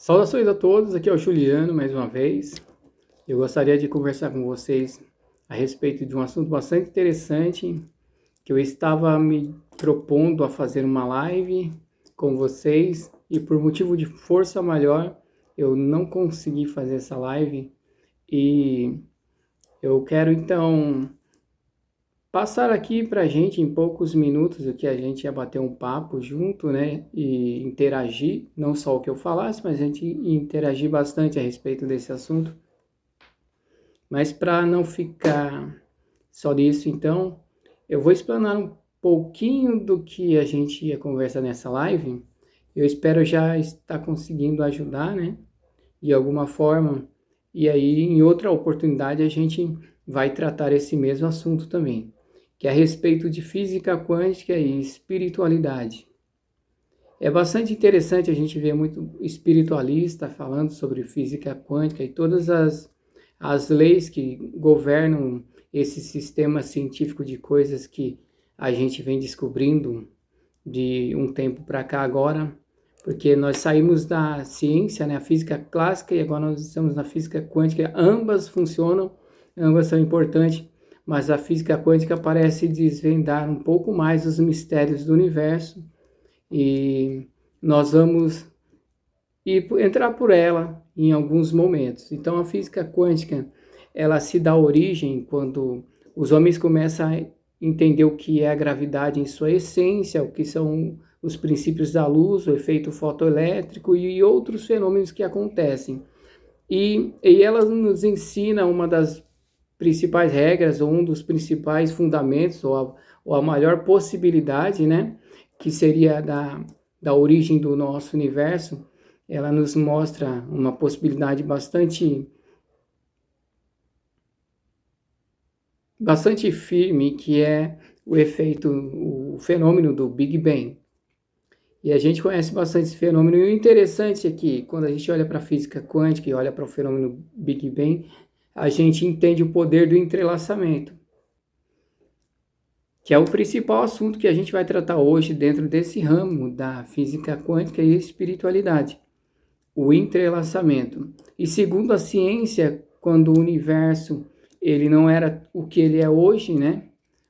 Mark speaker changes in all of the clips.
Speaker 1: Saudações a todos, aqui é o Juliano mais uma vez. Eu gostaria de conversar com vocês a respeito de um assunto bastante interessante que eu estava me propondo a fazer uma live com vocês e por motivo de força maior eu não consegui fazer essa live e eu quero então passar aqui para a gente em poucos minutos o que a gente ia bater um papo junto, né? E interagir, não só o que eu falasse, mas a gente ia interagir bastante a respeito desse assunto. Mas para não ficar só nisso, então, eu vou explanar um pouquinho do que a gente ia conversar nessa live. Eu espero já estar conseguindo ajudar, né? De alguma forma. E aí, em outra oportunidade, a gente vai tratar esse mesmo assunto também, que é a respeito de física quântica e espiritualidade. É bastante interessante a gente ver muito espiritualista falando sobre física quântica e todas as leis que governam esse sistema científico de coisas que a gente vem descobrindo de um tempo para cá agora, porque nós saímos da ciência, né, a física clássica, e agora nós estamos na física quântica. Ambas funcionam, ambas são importantes, mas a física quântica parece desvendar um pouco mais os mistérios do universo e nós vamos entrar por ela em alguns momentos. Então a física quântica, ela se dá origem quando os homens começam a entender o que é a gravidade em sua essência, o que são os princípios da luz, o efeito fotoelétrico e outros fenômenos que acontecem. E ela nos ensina uma das principais regras, ou um dos principais fundamentos, ou a maior possibilidade, né, que seria da origem do nosso universo. Ela nos mostra uma possibilidade bastante firme, que é o fenômeno do Big Bang. E a gente conhece bastante esse fenômeno, e o interessante é que quando a gente olha para a física quântica e olha para o fenômeno Big Bang, a gente entende o poder do entrelaçamento, que é o principal assunto que a gente vai tratar hoje dentro desse ramo da física quântica e espiritualidade, o entrelaçamento. E segundo a ciência, quando o universo ele não era o que ele é hoje, né?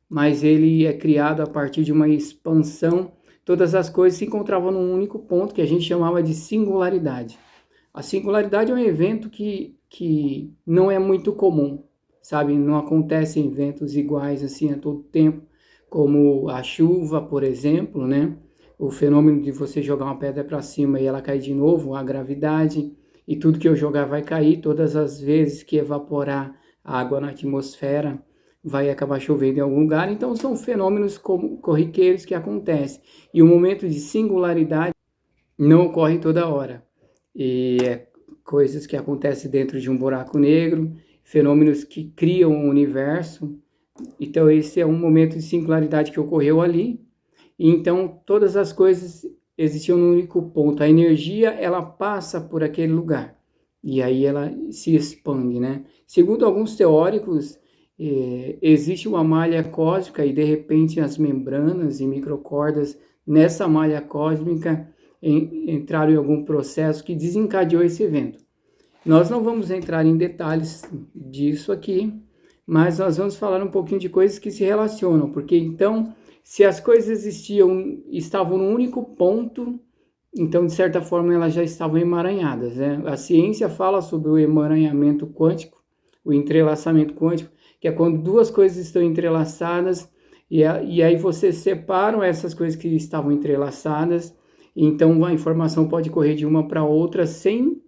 Speaker 1: Mas ele é criado a partir de uma expansão, todas as coisas se encontravam num único ponto que a gente chamava de singularidade. A singularidade é um evento que não é muito comum, sabe? Não acontecem eventos iguais assim a todo tempo, como a chuva, por exemplo, né? O fenômeno de você jogar uma pedra para cima e ela cair de novo, a gravidade, e tudo que eu jogar vai cair. Todas as vezes que evaporar a água na atmosfera, vai acabar chovendo em algum lugar. Então são fenômenos corriqueiros que acontecem. E o momento de singularidade não ocorre toda hora. E é coisas que acontecem dentro de um buraco negro, fenômenos que criam o universo. Então esse é um momento de singularidade que ocorreu ali. E então todas as coisas existiam num único ponto. A energia, ela passa por aquele lugar. E aí ela se expande, né? Segundo alguns teóricos, existe uma malha cósmica e de repente as membranas e microcordas nessa malha cósmica entraram em algum processo que desencadeou esse evento. Nós não vamos entrar em detalhes disso aqui, mas nós vamos falar um pouquinho de coisas que se relacionam, porque então, se as coisas estavam num único ponto, então de certa forma elas já estavam emaranhadas, né? A ciência fala sobre o emaranhamento quântico, o entrelaçamento quântico, que é quando duas coisas estão entrelaçadas e aí você separa essas coisas que estavam entrelaçadas, e então a informação pode correr de uma para outra sem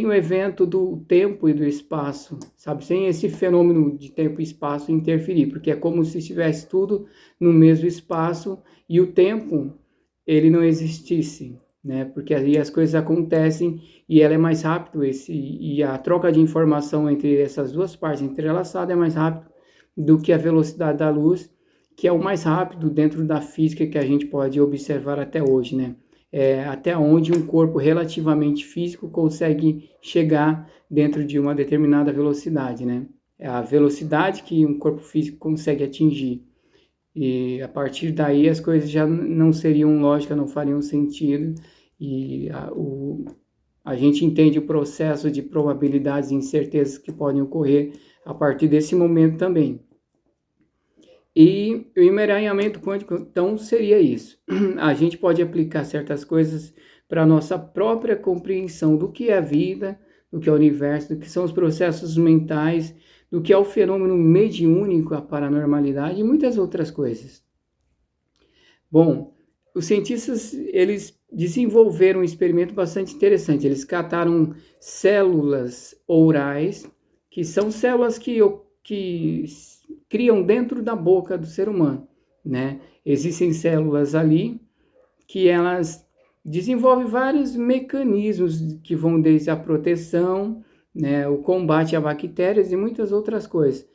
Speaker 1: o evento do tempo e do espaço, sabe? Sem esse fenômeno de tempo e espaço interferir, porque é como se estivesse tudo no mesmo espaço e o tempo, ele não existisse, né? Porque aí as coisas acontecem e ela é mais rápido, e a troca de informação entre essas duas partes entrelaçadas é mais rápido do que a velocidade da luz, que é o mais rápido dentro da física que a gente pode observar até hoje, né? Até onde um corpo relativamente físico consegue chegar dentro de uma determinada velocidade, né? É a velocidade que um corpo físico consegue atingir. E a partir daí as coisas já não seriam lógicas, não fariam sentido, e A gente entende o processo de probabilidades e incertezas que podem ocorrer a partir desse momento também. E o emaranhamento quântico, então, seria isso. A gente pode aplicar certas coisas para a nossa própria compreensão do que é a vida, do que é o universo, do que são os processos mentais, do que é o fenômeno mediúnico, a paranormalidade e muitas outras coisas. Bom, os cientistas, eles desenvolveram um experimento bastante interessante. Eles cataram células ourais, que são células que criam dentro da boca do ser humano, né? Existem células ali que elas desenvolvem vários mecanismos que vão desde a proteção, né, o combate a bactérias e muitas outras coisas.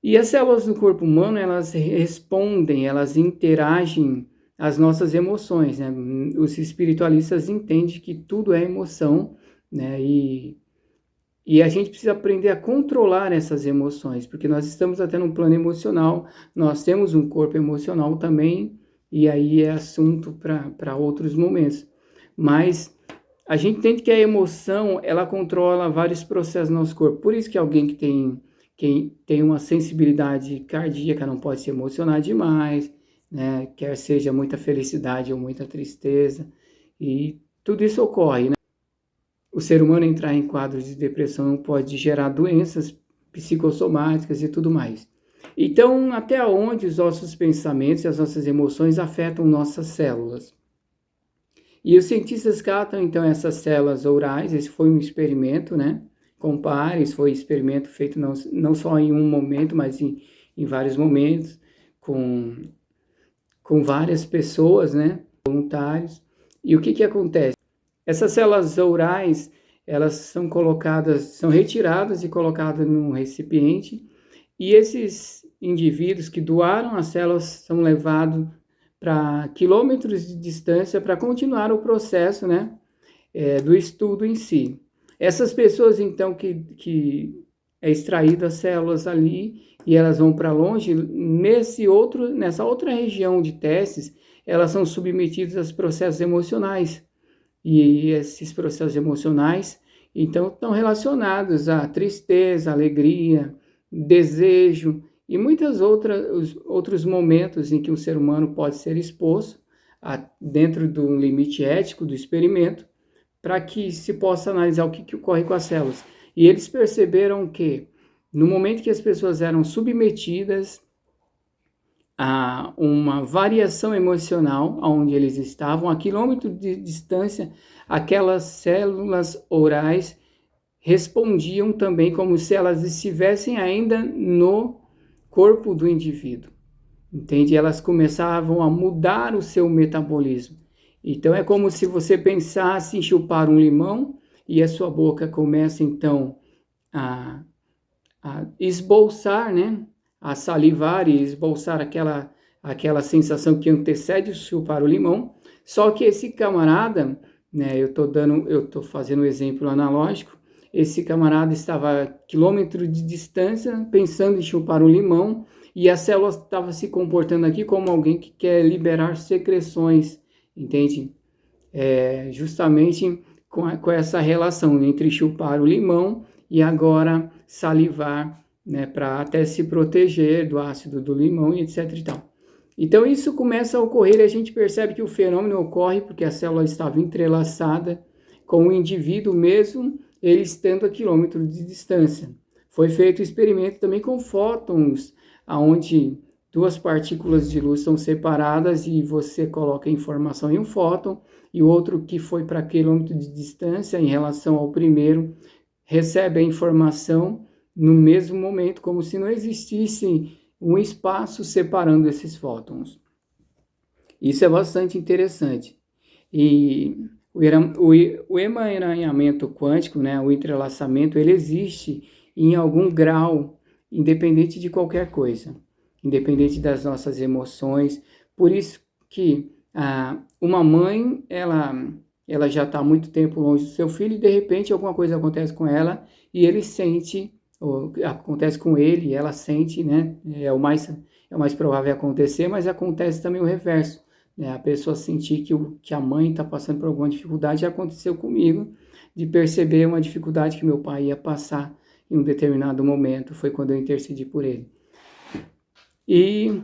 Speaker 1: E as células do corpo humano, elas respondem, elas interagem às nossas emoções, né? Os espiritualistas entendem que tudo é emoção, né? E a gente precisa aprender a controlar essas emoções, porque nós estamos até num plano emocional, nós temos um corpo emocional também, e aí é assunto para outros momentos. Mas a gente entende que a emoção, ela controla vários processos no nosso corpo. Por isso que alguém que tem uma sensibilidade cardíaca não pode se emocionar demais, né? Quer seja muita felicidade ou muita tristeza, e tudo isso ocorre, né? O ser humano entrar em quadros de depressão pode gerar doenças psicossomáticas e tudo mais. Então, até onde os nossos pensamentos e as nossas emoções afetam nossas células? E os cientistas catam, então, essas células ourais. Esse foi um experimento, né? Compare, esse foi um experimento feito não só em um momento, mas em vários momentos, com várias pessoas, né? Voluntários. E o que acontece? Essas células ourais, elas são retiradas e colocadas num recipiente, e esses indivíduos que doaram as células são levados para quilômetros de distância para continuar o processo, né, do estudo em si. Essas pessoas, então, que é extraído as células ali e elas vão para longe, nessa outra região de testes, elas são submetidas aos processos emocionais. E esses processos emocionais, então, estão relacionados à tristeza, alegria, desejo e muitos outros momentos em que o ser humano pode ser exposto dentro do limite ético do experimento, para que se possa analisar o que ocorre com as células. E eles perceberam que, no momento que as pessoas eram submetidas a uma variação emocional onde eles estavam, a quilômetro de distância, aquelas células ourais respondiam também como se elas estivessem ainda no corpo do indivíduo, entende? Elas começavam a mudar o seu metabolismo. Então é como se você pensasse em chupar um limão e a sua boca começa então a esboçar, né? A salivar e esboçar aquela sensação que antecede o chupar o limão. Só que esse camarada, né, eu tô fazendo um exemplo analógico, esse camarada estava a quilômetro de distância pensando em chupar um limão e a célula estava se comportando aqui como alguém que quer liberar secreções, entende? Justamente com essa relação entre chupar o limão e agora salivar, né, para até se proteger do ácido do limão e etc e tal. Então isso começa a ocorrer e a gente percebe que o fenômeno ocorre porque a célula estava entrelaçada com o indivíduo mesmo, ele estando a quilômetros de distância. Foi feito um experimento também com fótons, onde duas partículas de luz são separadas e você coloca a informação em um fóton e o outro que foi para quilômetro de distância em relação ao primeiro recebe a informação no mesmo momento, como se não existisse um espaço separando esses fótons. Isso é bastante interessante. E o emaranhamento quântico, né, o entrelaçamento, ele existe em algum grau, independente de qualquer coisa, independente das nossas emoções. Por isso que uma mãe, ela já está há muito tempo longe do seu filho e de repente alguma coisa acontece com ela e ele sente, ou acontece com ele e ela sente, né? É o mais provável acontecer, mas acontece também o reverso, né? A pessoa sentir que a mãe está passando por alguma dificuldade, já aconteceu comigo, de perceber uma dificuldade que meu pai ia passar em um determinado momento. Foi quando eu intercedi por ele. E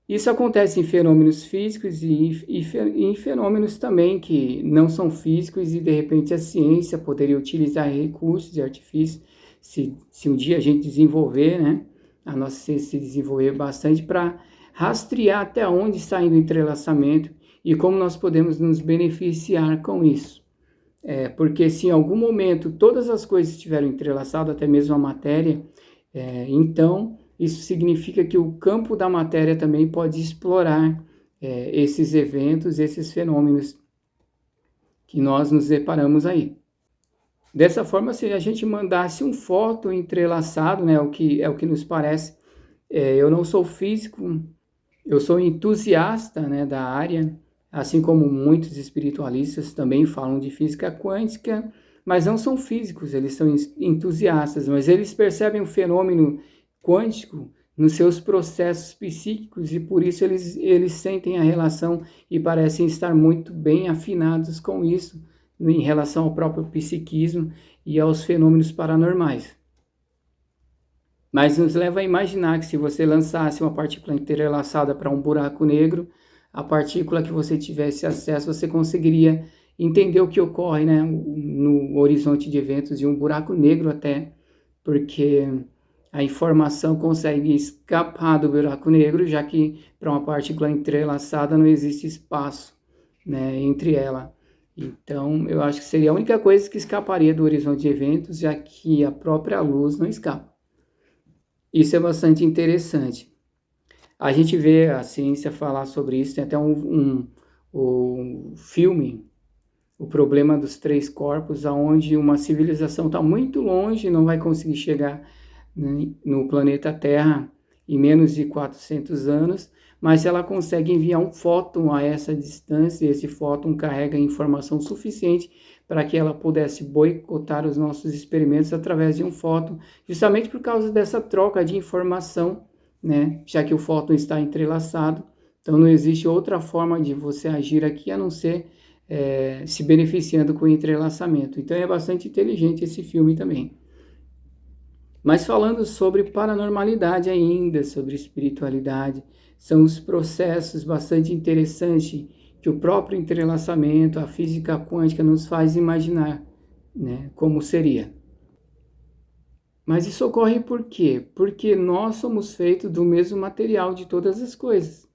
Speaker 1: isso acontece em fenômenos físicos e em fenômenos também que não são físicos e de repente a ciência poderia utilizar recursos e artifícios, se um dia a gente desenvolver, né, a nossa ciência se desenvolver bastante para rastrear até onde está indo o entrelaçamento e como nós podemos nos beneficiar com isso. Porque se em algum momento todas as coisas estiveram entrelaçadas, até mesmo a matéria, então isso significa que o campo da matéria também pode explorar esses eventos, esses fenômenos que nós nos deparamos aí. Dessa forma, se a gente mandasse um fóton entrelaçado, né, é o que nos parece, eu não sou físico, eu sou entusiasta, né, da área, assim como muitos espiritualistas também falam de física quântica, mas não são físicos, eles são entusiastas, mas eles percebem o fenômeno quântico nos seus processos psíquicos e por isso eles sentem a relação e parecem estar muito bem afinados com isso em relação ao próprio psiquismo e aos fenômenos paranormais. Mas nos leva a imaginar que se você lançasse uma partícula entrelaçada para um buraco negro, a partícula que você tivesse acesso, você conseguiria entender o que ocorre, né, no horizonte de eventos de um buraco negro até, porque a informação consegue escapar do buraco negro, já que para uma partícula entrelaçada não existe espaço, né, entre ela. Então, eu acho que seria a única coisa que escaparia do horizonte de eventos, já que a própria luz não escapa. Isso é bastante interessante. A gente vê a ciência falar sobre isso, tem até um filme, O Problema dos Três Corpos, onde uma civilização está muito longe, não vai conseguir chegar no planeta Terra em menos de 400 anos, mas ela consegue enviar um fóton a essa distância, e esse fóton carrega informação suficiente para que ela pudesse boicotar os nossos experimentos através de um fóton, justamente por causa dessa troca de informação, né? Já que o fóton está entrelaçado, então não existe outra forma de você agir aqui a não ser se beneficiando com o entrelaçamento. Então é bastante inteligente esse filme também. Mas falando sobre paranormalidade ainda, sobre espiritualidade, são os processos bastante interessantes que o próprio entrelaçamento, a física quântica nos faz imaginar, né, como seria. Mas isso ocorre por quê? Porque nós somos feitos do mesmo material de todas as coisas,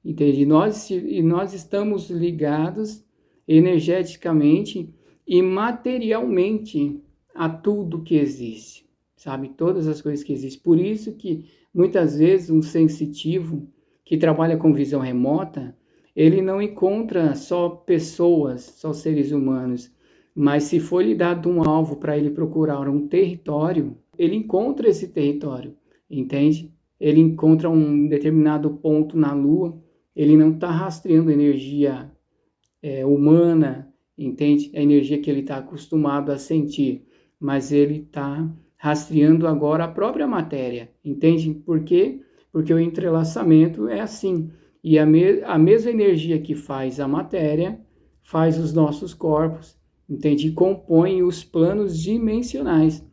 Speaker 1: entende? E nós estamos ligados energeticamente e materialmente a tudo que existe, sabe? Todas as coisas que existem. Por isso que muitas vezes um sensitivo que trabalha com visão remota, ele não encontra só pessoas, só seres humanos, mas se for lhe dado um alvo para ele procurar um território, ele encontra esse território, entende? Ele encontra um determinado ponto na Lua, ele não está rastreando energia humana, entende? A energia que ele está acostumado a sentir, mas ele está rastreando agora a própria matéria, entende? Por quê? Porque o entrelaçamento é assim, e a mesma energia que faz a matéria, faz os nossos corpos, entende? E compõe os planos dimensionais.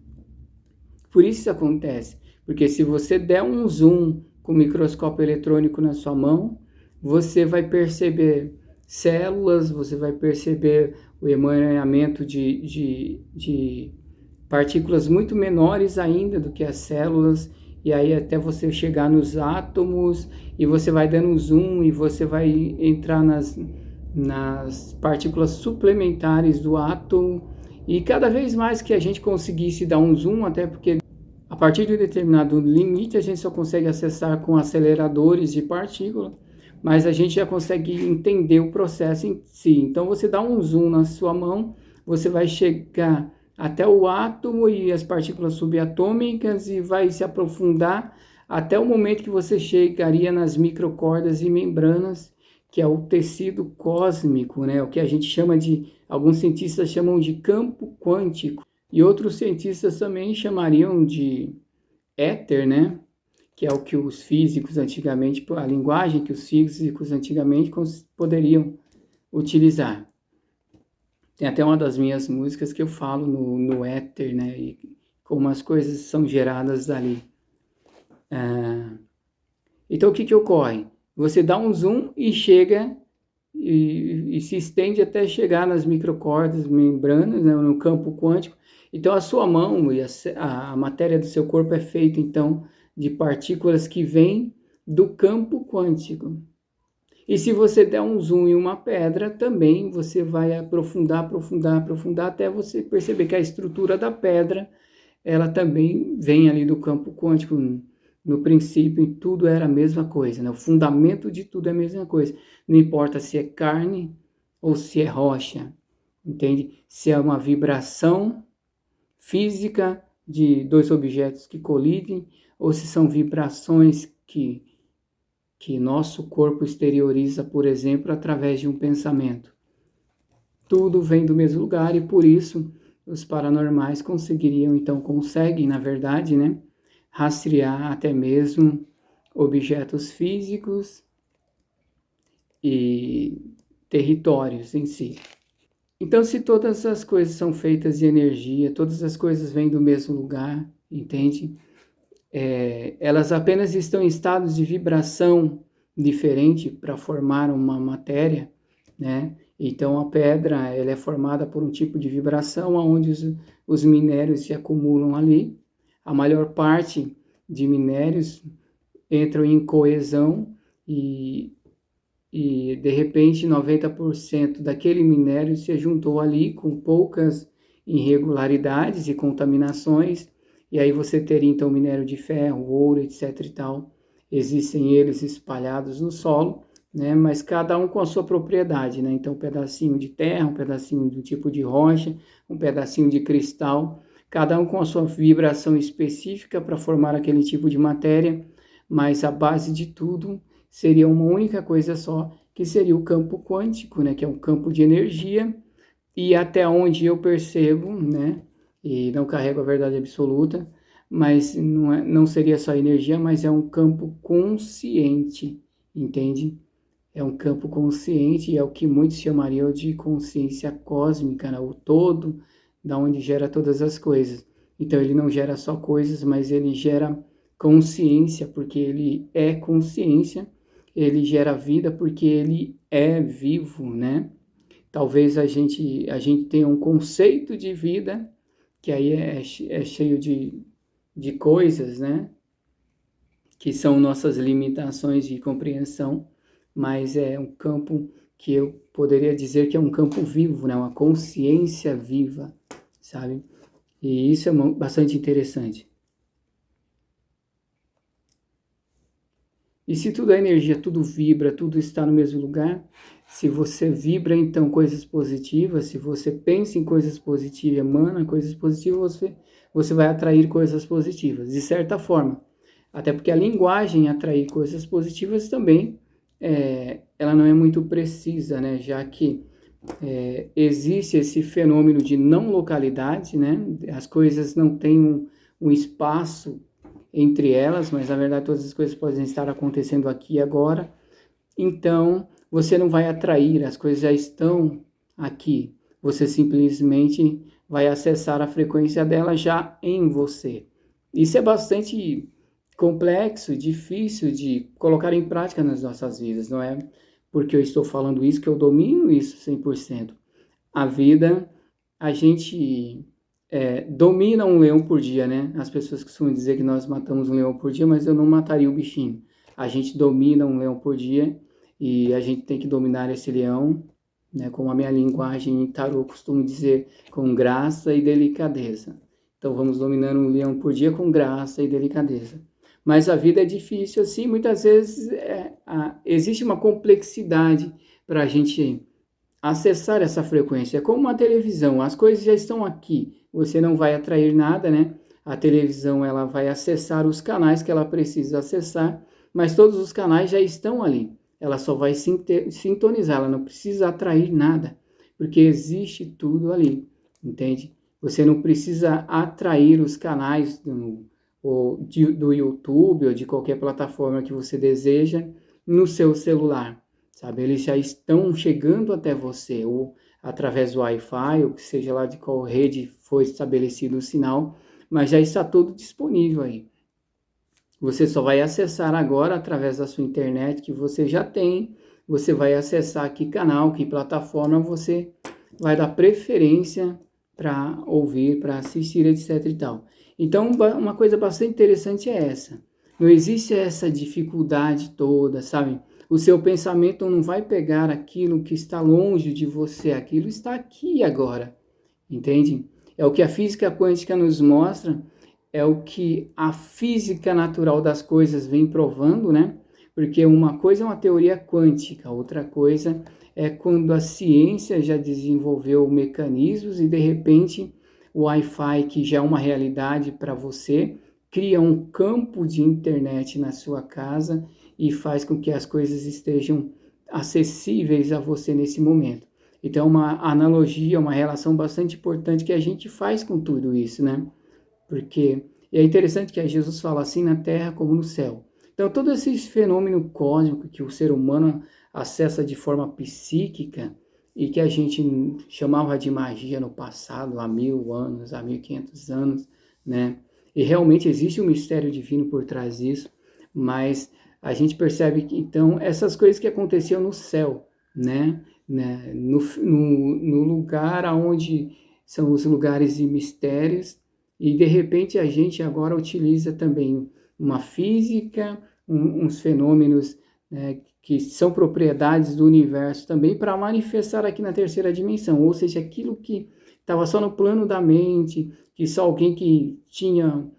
Speaker 1: Por isso acontece, porque se você der um zoom com o microscópio eletrônico na sua mão, você vai perceber células, você vai perceber o emaranhamento de partículas muito menores ainda do que as células, e aí até você chegar nos átomos, e você vai dando um zoom, e você vai entrar nas partículas suplementares do átomo, e cada vez mais que a gente conseguisse dar um zoom, até porque a partir de um determinado limite a gente só consegue acessar com aceleradores de partícula, mas a gente já consegue entender o processo em si. Então você dá um zoom na sua mão, você vai chegar até o átomo e as partículas subatômicas e vai se aprofundar até o momento que você chegaria nas microcordas e membranas, que é o tecido cósmico, né? O que a gente chama alguns cientistas chamam de campo quântico, e outros cientistas também chamariam de éter, né? Que é o que os físicos antigamente, a linguagem que os físicos antigamente poderiam utilizar. Tem até uma das minhas músicas que eu falo no éter, né? E como as coisas são geradas dali. Então, o que ocorre? Você dá um zoom e chega e se estende até chegar nas microcordas, membranas, né, no campo quântico. Então, a sua mão e a matéria do seu corpo é feita, então, de partículas que vêm do campo quântico. E se você der um zoom em uma pedra, também você vai aprofundar, aprofundar, aprofundar, até você perceber que a estrutura da pedra, ela também vem ali do campo quântico. No princípio, tudo era a mesma coisa, né? O fundamento de tudo é a mesma coisa. Não importa se é carne ou se é rocha, entende? Se é uma vibração física de dois objetos que colidem, ou se são vibrações que nosso corpo exterioriza, por exemplo, através de um pensamento. Tudo vem do mesmo lugar e por isso os paranormais conseguem, na verdade, né, rastrear até mesmo objetos físicos e territórios em si. Então, se todas as coisas são feitas de energia, todas as coisas vêm do mesmo lugar, entende? Elas apenas estão em estados de vibração diferente para formar uma matéria, né? Então a pedra ela é formada por um tipo de vibração onde os minérios se acumulam ali. A maior parte de minérios entram em coesão e de repente 90% daquele minério se juntou ali com poucas irregularidades e contaminações. E aí você teria então minério de ferro, ouro, etc e tal. Existem eles espalhados no solo, né? Mas cada um com a sua propriedade, né? Então um pedacinho de terra, um pedacinho do tipo de rocha, um pedacinho de cristal, cada um com a sua vibração específica para formar aquele tipo de matéria, mas a base de tudo seria uma única coisa só, que seria o campo quântico, né? Que é um campo de energia, e até onde eu percebo, né? E não carrego a verdade absoluta, mas não seria só energia, mas é um campo consciente, entende? É um campo consciente e é o que muitos chamariam de consciência cósmica, né? O todo, da onde gera todas as coisas. Então ele não gera só coisas, mas ele gera consciência, porque ele é consciência, ele gera vida porque ele é vivo, né? Talvez a gente tenha um conceito de vida que aí é cheio de coisas, né? Que são nossas limitações de compreensão, mas é um campo que eu poderia dizer que é um campo vivo, né? Uma consciência viva, sabe? E isso é bastante interessante. E se tudo é energia, tudo vibra, tudo está no mesmo lugar, se você vibra então coisas positivas, se você pensa em coisas positivas, emana coisas positivas, você vai atrair coisas positivas, de certa forma. Até porque a linguagem atrair coisas positivas também, ela não é muito precisa, né? Já que existe esse fenômeno de não localidade, né? As coisas não têm um espaço entre elas, mas na verdade todas as coisas podem estar acontecendo aqui e agora. Então, você não vai atrair, as coisas já estão aqui. Você simplesmente vai acessar a frequência dela já em você. Isso é bastante complexo, difícil de colocar em prática nas nossas vidas, não é porque eu estou falando isso que eu domino isso 100%. A vida, a gente domina um leão por dia, né? As pessoas costumam dizer que nós matamos um leão por dia, mas eu não mataria o bichinho. A gente domina um leão por dia e a gente tem que dominar esse leão, né? Como a minha linguagem em tarô costuma dizer, com graça e delicadeza. Então vamos dominando um leão por dia com graça e delicadeza. Mas a vida é difícil assim, muitas vezes existe uma complexidade para a gente acessar essa frequência. É como uma televisão, as coisas já estão aqui, você não vai atrair nada, né? A televisão ela vai acessar os canais que ela precisa acessar, mas todos os canais já estão ali. Ela só vai sintonizar, ela não precisa atrair nada, porque existe tudo ali, entende? Você não precisa atrair os canais do YouTube ou de qualquer plataforma que você deseja no seu celular, sabe? Eles já estão chegando até você, ou através do Wi-Fi, ou que seja lá de qual rede foi estabelecido o sinal, mas já está tudo disponível aí. Você só vai acessar agora através da sua internet que você já tem. Você vai acessar que canal, que plataforma você vai dar preferência para ouvir, para assistir, etc e tal. Então, uma coisa bastante interessante é essa. Não existe essa dificuldade toda, sabe? O seu pensamento não vai pegar aquilo que está longe de você, aquilo está aqui agora, entende? É o que a física quântica nos mostra, é o que a física natural das coisas vem provando, né? Porque uma coisa é uma teoria quântica, outra coisa é quando a ciência já desenvolveu mecanismos e de repente o Wi-Fi, que já é uma realidade para você, cria um campo de internet na sua casa e faz com que as coisas estejam acessíveis a você nesse momento. Então, uma analogia, uma relação bastante importante que a gente faz com tudo isso, né? Porque é interessante que Jesus fala assim na terra como no céu. Então, todo esse fenômeno cósmico que o ser humano acessa de forma psíquica e que a gente chamava de magia no passado, há 1000 anos, há 1500 anos, né? E realmente existe um mistério divino por trás disso, mas a gente percebe que, então, essas coisas que aconteciam no céu, né? No lugar onde são os lugares de mistérios, e de repente a gente agora utiliza também uma física, uns fenômenos, né, que são propriedades do universo também para manifestar aqui na terceira dimensão, ou seja, aquilo que estava só no plano da mente, que só alguém que tinha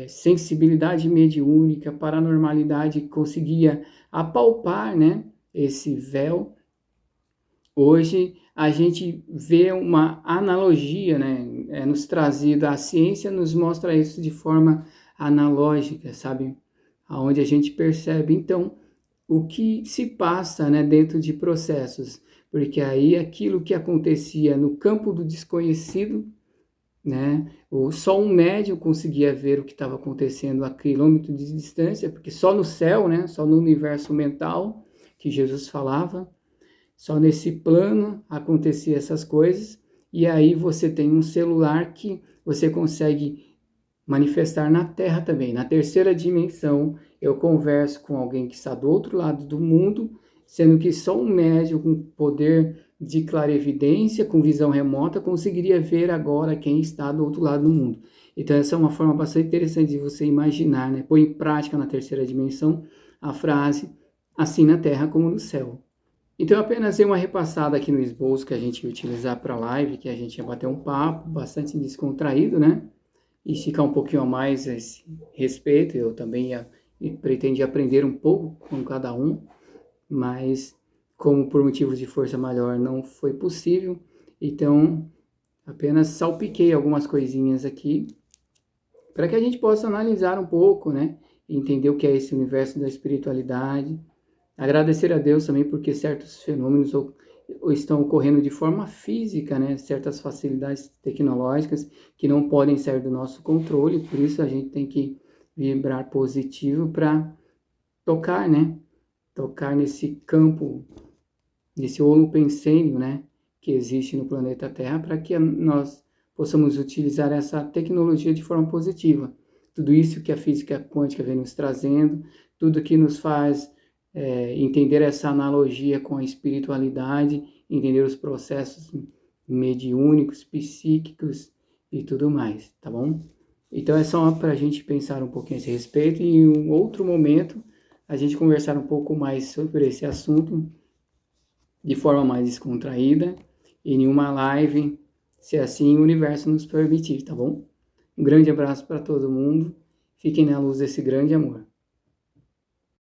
Speaker 1: sensibilidade mediúnica, paranormalidade, conseguia apalpar, né, esse véu. Hoje a gente vê uma analogia, né? Nos trazida, a ciência nos mostra isso de forma analógica, sabe? Onde a gente percebe, então, o que se passa, né, dentro de processos. Porque aí aquilo que acontecia no campo do desconhecido, né? Só um médium conseguia ver o que estava acontecendo a quilômetros de distância, porque só no céu, né? Só no universo mental que Jesus falava, só nesse plano acontecia essas coisas, e aí você tem um celular que você consegue manifestar na Terra também. Na terceira dimensão, eu converso com alguém que está do outro lado do mundo, sendo que só um médium com poder de clarevidência, com visão remota, conseguiria ver agora quem está do outro lado do mundo. Então essa é uma forma bastante interessante de você imaginar, né? Pôr em prática na terceira dimensão a frase, assim na Terra como no céu. Então, eu apenas dei uma repassada aqui no esboço que a gente ia utilizar para a live, que a gente ia bater um papo bastante descontraído, né? E ficar um pouquinho a mais a esse respeito. Eu também pretendi aprender um pouco com cada um, mas como por motivos de força maior não foi possível, então apenas salpiquei algumas coisinhas aqui para que a gente possa analisar um pouco, né? Entender o que é esse universo da espiritualidade. Agradecer a Deus também porque certos fenômenos estão ocorrendo de forma física, né? Certas facilidades tecnológicas que não podem sair do nosso controle, por isso a gente tem que vibrar positivo para tocar, né? Tocar nesse campo, nesse holopensênio, né? Que existe no planeta Terra, para que nós possamos utilizar essa tecnologia de forma positiva. Tudo isso que a física quântica vem nos trazendo, tudo que nos faz entender essa analogia com a espiritualidade, entender os processos mediúnicos, psíquicos e tudo mais, tá bom? Então é só para a gente pensar um pouquinho a esse respeito e em um outro momento a gente conversar um pouco mais sobre esse assunto de forma mais descontraída e em uma live, se assim o universo nos permitir, tá bom? Um grande abraço para todo mundo, fiquem na luz desse grande amor.